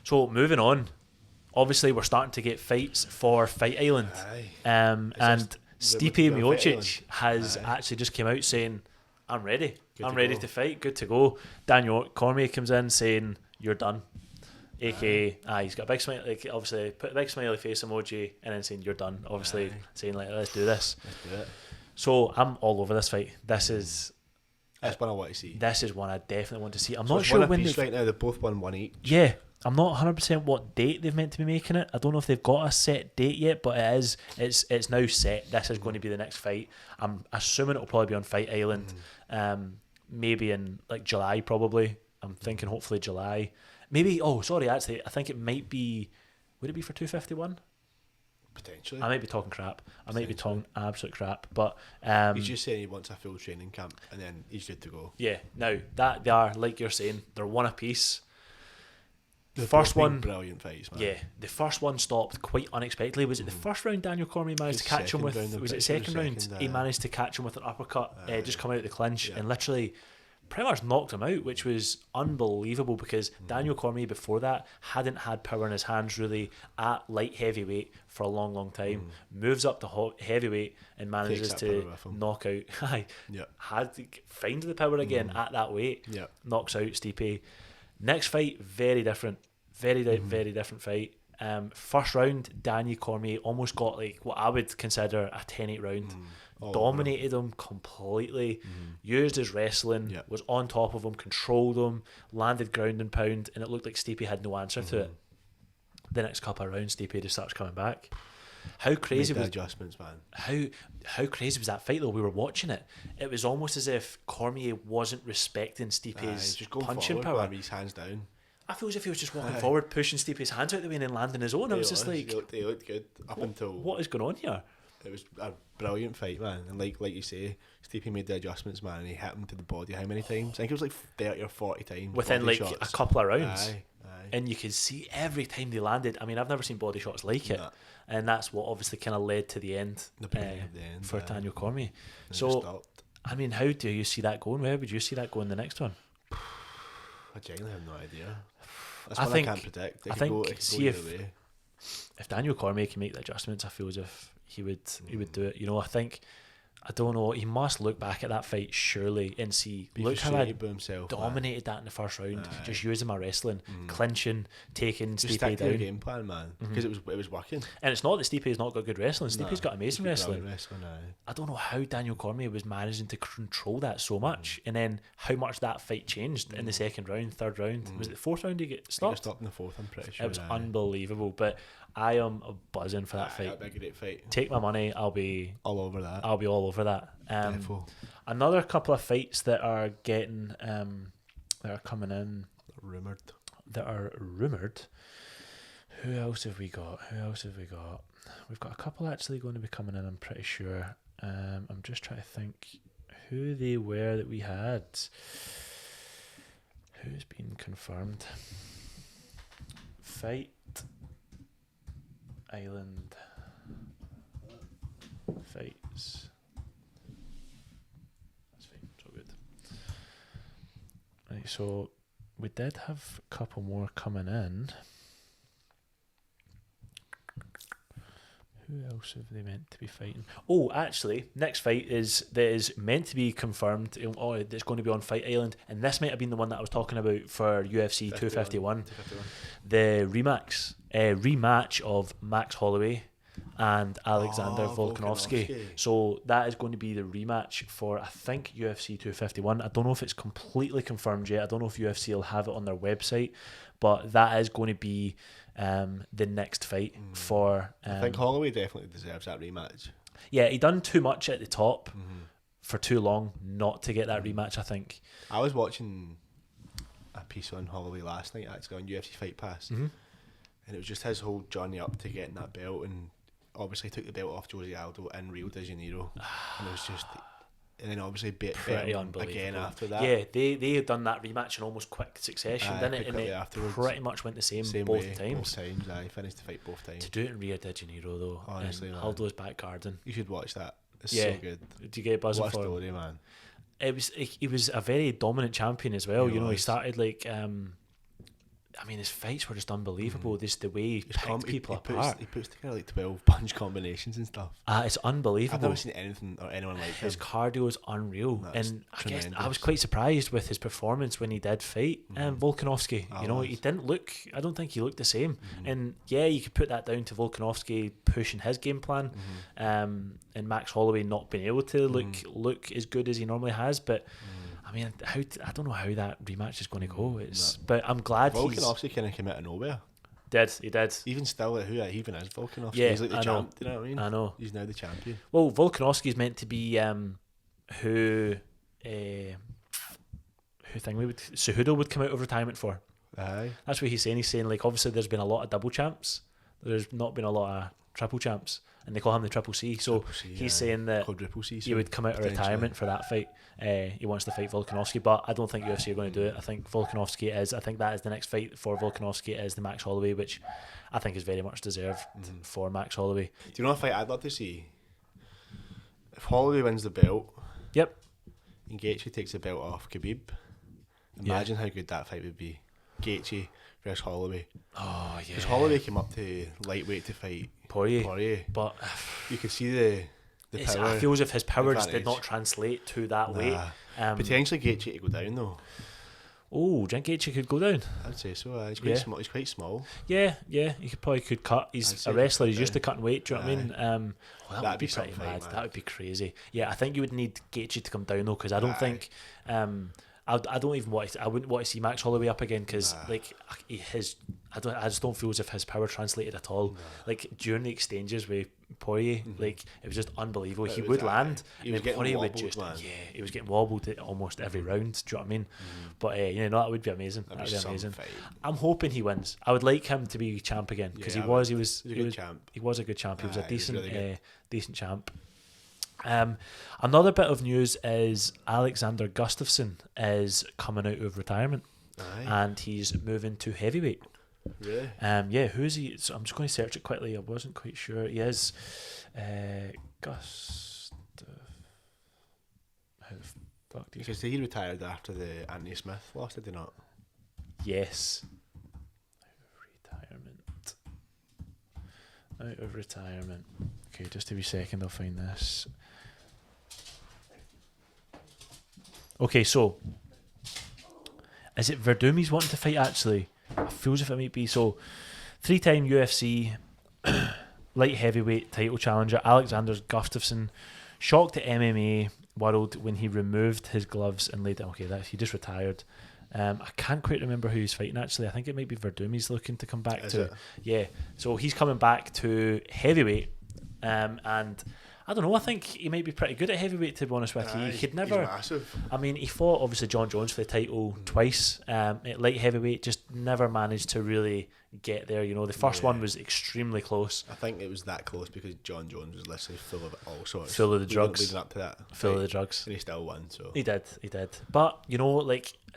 So moving on, obviously we're starting to get fights for Fight Island. And Stipe Miocic has actually just came out saying, I'm ready. I'm ready to fight. Good to go. Daniel Cormier comes in saying, you're done. AKA, he's got a big smile, like obviously put a big smiley face emoji and then saying, you're done. Obviously saying, like, let's do this. Let's do it. So I'm all over this fight. This is... That's one I want to see. This is one I definitely want to see. I'm so not sure when right now. They both won one each. Yeah, I'm not 100% what date they've meant to be making it. I don't know if they've got a set date yet, but it is. It's now set. This is going to be the next fight. I'm assuming it'll probably be on Fight Island, maybe in like July. Probably. I'm thinking hopefully July. Maybe. Oh, sorry. Actually, I think it might be. Would it be for 251? Potentially. I might be talking crap. I might be talking absolute crap. But he's just saying he wants a full training camp and then he's good to go. Yeah. Now that they are, like you're saying, they're one apiece. The They've first been one, brilliant fights, man. yeah. The first one stopped quite unexpectedly. Was it the first round? Daniel Cormier managed to catch him with. Was it second round? He managed to catch him with an uppercut. Just come out of the clinch and literally pretty much knocked him out, which was unbelievable because Daniel Cormier before that hadn't had power in his hands really at light heavyweight for a long time. Moves up to heavyweight and manages to knock out. Finds the power again at that weight. Knocks out Stipe. Next fight, very different. Very different fight. First round, Daniel Cormier almost got like what I would consider a 10-8 round. Dominated him completely, used his wrestling, was on top of him, controlled him, landed ground and pound, and it looked like Stipe had no answer to it. The next couple of rounds, Stipe just starts coming back. How crazy was adjustments, man? How crazy was that fight though? We were watching it. It was almost as if Cormier wasn't respecting Stipe's punching power. His hands down. I feel as if he was just walking forward, pushing Stipe's hands out the way and then landing his own. I was just like, they looked good up until what is going on here? It was a brilliant fight, man. And like you say, Stipe made the adjustments, man, and he hit him to the body how many times? I think it was like 30 or 40 times. Within like shots. a couple of rounds. Aye. And you could see every time they landed. I mean, I've never seen body shots like it. And that's what obviously kind of led to the end, for Daniel Cormier. So, I mean, how do you see that going? Where would you see that going the next one? I genuinely have no idea. That's what I can't predict. I think see if Daniel Cormier can make the adjustments, I feel as if he would do it. You know, I don't know. He must look back at that fight surely and see. Look how I dominated that in the first round. Just using my wrestling, clinching, taking Stipe down. Game plan, man, because it was working. And it's not that Stipe's not got good wrestling. Stipe's got amazing wrestling. I don't know how Daniel Cormier was managing to control that so much, and then how much that fight changed in the second round, third round. Was it the fourth round? He get stopped? He got stopped in the fourth. I'm pretty sure it was unbelievable, but. I am buzzing for that fight. That'd be a great fight. Take my money. I'll be all over that. I'll be all over that. Another couple of fights that are getting that are coming in. That are rumoured. Who else have we got? We've got a couple actually going to be coming in. I'm pretty sure. I'm just trying to think who they were that we had. Who's been confirmed? Fight Island fights. That's fine, it's all good. Right, so we did have a couple more coming in. Who else have they meant to be fighting? Oh, actually, next fight is meant to be confirmed. It's going to be on Fight Island, and this might have been the one that I was talking about for UFC 251. The rematch of Max Holloway and Alexander Volkanovski. So that is going to be the rematch for, I think, UFC 251. I don't know if it's completely confirmed yet. I don't know if UFC will have it on their website, but that is going to be the next fight for. I think Holloway definitely deserves that rematch. Yeah, he done too much at the top for too long not to get that rematch. I think. I was watching a piece on Holloway last night, actually on UFC Fight Pass, and it was just his whole journey up to getting that belt, and obviously took the belt off Jose Aldo in Rio de Janeiro, and it was just. And then obviously beat him again after that. Yeah, they had done that rematch in almost quick succession, didn't it? And it afterwards. Pretty much went the same both times. Finished the fight both times. To do it in Rio de Janeiro though, honestly, Aldo's back garden. You should watch that. It's so good. Did you get buzzing for story, man? He was a very dominant champion as well. He started like I mean, his fights were just unbelievable. Just the way he picked people apart. He puts together like 12 punch combinations and stuff. It's unbelievable. I've never seen anything or anyone like his him. cardio is unreal, That's and tremendous. I guess I was quite surprised with his performance when he did fight Volkanovski. He didn't look. I don't think he looked the same. And yeah, you could put that down to Volkanovski pushing his game plan, and Max Holloway not being able to look as good as he normally has, but. I mean, I don't know how that rematch is going to go. But I'm glad Volkanovski kind of came out of nowhere. He did. Even still, who even is Volkanovski? Yeah, he's like the champ. Do you know what I mean? I know. He's now the champion. Well, Volkanovski's meant to be who Cejudo would come out of retirement for. Aye. That's what he's saying. He's saying like obviously there's been a lot of double champs. There's not been a lot of triple champs, and they call him the Triple C. So he's saying that Quadruple C, he would come out of retirement for that fight. He wants to fight Volkanovski, but I don't think UFC are going to do it. I think I think that is the next fight for Volkanovski is the Max Holloway, which I think is very much deserved for Max Holloway. Do you know a fight I'd love to see? If Holloway wins the belt, yep, and Gaethje takes the belt off Khabib, imagine how good that fight would be. Gaethje versus Holloway. Oh yeah. Because Holloway came up to lightweight to fight Poirier. But you could see the power. I feel as if his power just did not translate to that weight. Potentially Gaethje to go down though. Oh, do you think Gaethje could go down? I'd say so. He's quite small. He's quite small. Yeah. He could cut. He's a wrestler. He's used to cutting weight. Do you know what I mean? That would be pretty mad. That would be crazy. Yeah, I think you would need Gaethje to come down though, because I don't think. I don't even want. I wouldn't want to see Max Holloway up again because I just don't feel as if his power translated at all. Like during the exchanges with Poirier, like it was just unbelievable. He would land, and Poirier would just he was getting wobbled at almost every round. Do you know what I mean? But that would be amazing. That would be amazing. I'm hoping he wins. I would like him to be champ again because he was a good champ. He was a decent champ. Another bit of news is Alexander Gustafsson is coming out of retirement. And he's moving to heavyweight. Really? Yeah, who is he? So I'm just going to search it quickly. I wasn't quite sure. He is Gustav. How the fuck do you Because he retired after the Anthony Smith loss, did he not? Yes. Out of retirement. Okay, just a wee second, I'll find this. Okay, so is it Verdum he's wanting to fight actually? I feel as if it might be. So 3-time UFC light heavyweight title challenger Alexander Gustafsson shocked the MMA world when he removed his gloves and laid down. Okay, he just retired. I can't quite remember who he's fighting actually. I think it might be Verdum he's looking to come back to. Yeah, so he's coming back to heavyweight, and I don't know, I think he might be pretty good at heavyweight, to be honest with you. He'd never. He's massive. I mean, he fought obviously John Jones for the title twice. At light heavyweight, just never managed to really get there. The first one was extremely close. I think it was that close because John Jones was literally full of all sorts. Full of the drugs. Leading up to that. Full of the drugs. And he still won. So He did. But,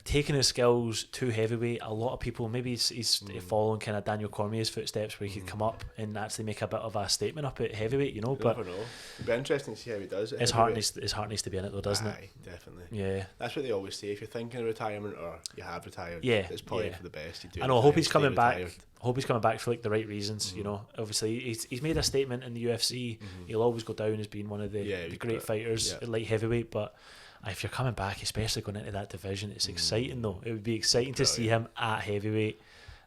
taking his skills to heavyweight, a lot of people, maybe he's following kind of Daniel Cormier's footsteps where he could come up and actually make a bit of a statement up at heavyweight, but never know. It'd be interesting to see how he does it. His heart needs to be in it though, doesn't it? Definitely. Yeah. That's what they always say. If you're thinking of retirement or you have retired, it's probably for the best. I know, I hope he's coming back. I hope he's coming back for the right reasons, Obviously he's made a statement in the UFC. He'll always go down as being one of the great fighters at light heavyweight, but if you're coming back, especially going into that division, it's exciting though. It would be exciting to see him at heavyweight.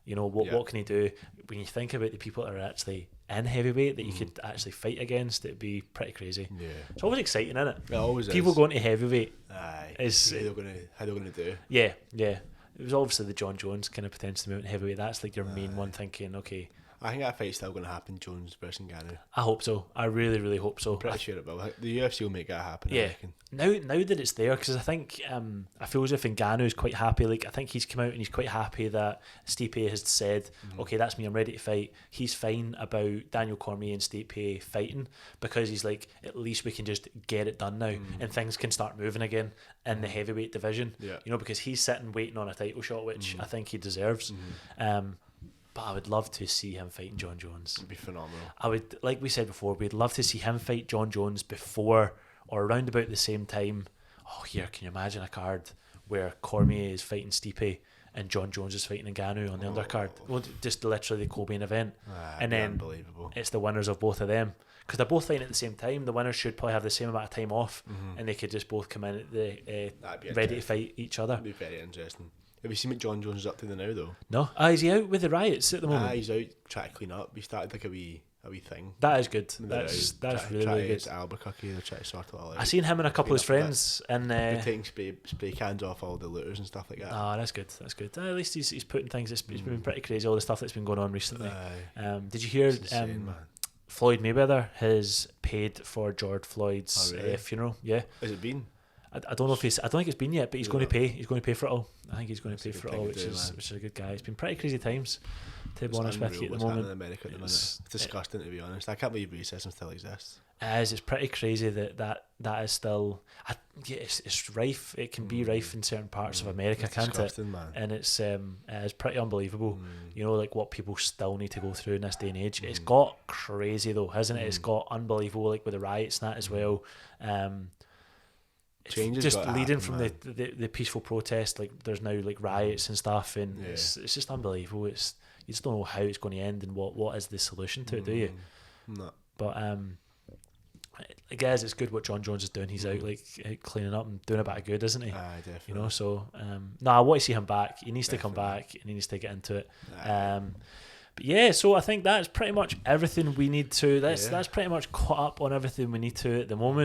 What can he do? When you think about the people that are actually in heavyweight that you could actually fight against, it'd be pretty crazy. Yeah. It's always exciting, isn't it? It always people is. going to heavyweight. Aye. How they're gonna do. Yeah. It was obviously the John Jones kind of potentially moving heavyweight. That's like your main one, thinking, okay. I think that fight's still going to happen, Jones versus Ngannou. I hope so. I really, really hope so. I'm pretty sure it will. The UFC will make that happen. Yeah. Now that it's there, because I think I feel as if Ngannou is quite happy. I think he's come out and he's quite happy that Stipe has said, okay, that's me, I'm ready to fight. He's fine about Daniel Cormier and Stipe fighting because he's like, at least we can just get it done now and things can start moving again in the heavyweight division. Yeah. Because he's sitting waiting on a title shot, which I think he deserves. But I would love to see him fighting John Jones. It'd be phenomenal. I would, like we said before, we'd love to see him fight John Jones before or around about the same time. Oh, here, can you imagine a card where Cormier is fighting Stipe and John Jones is fighting Ngannou on the undercard. Well, just literally the co-main event, and then unbelievable. It's the winners of both of them, because they're both fighting at the same time. The winners should probably have the same amount of time off, and they could just both come in at the ready to fight each other. That'd be very interesting. Have you seen what John Jones is up to now though? No, is he out with the riots at the moment? He's out trying to clean up. He started like a wee thing. That is good. That's really good. Albuquerque, they're trying to sort it all out. I seen him and a couple of his friends, and they're taking spray cans off all the looters and stuff like that. Oh, that's good. That's good. At least he's putting things. It's been pretty crazy, all the stuff that's been going on recently. Did you hear? Insane, Floyd Mayweather has paid for George Floyd's funeral. Yeah. Has it been? I don't know if I don't think it's been yet, but he's going to pay. He's going to pay for it all. I think he's going to pay for it all, which is a good guy. It's been pretty crazy times, to be honest with you, at the moment. In America at the minute. It's disgusting, to be honest. I can't believe racism still exists. It's pretty crazy that is still. It's rife. It can be rife in certain parts of America, can't it? Man. And it's pretty unbelievable. You know, like what people still need to go through in this day and age. It's got crazy though, hasn't it? It's got unbelievable, like with the riots and that as well. Change just leading from the peaceful protest, like there's now like riots and stuff, and it's just unbelievable. You just don't know how it's going to end and what is the solution to it, do you? No. But I guess it's good what John Jones is doing. He's out like cleaning up and doing a bit of good, isn't he? Definitely. You know, so I want to see him back. He needs to come back and he needs to get into it. But yeah, so I think that's pretty much everything we need to. That's pretty much caught up on everything we need to at the moment.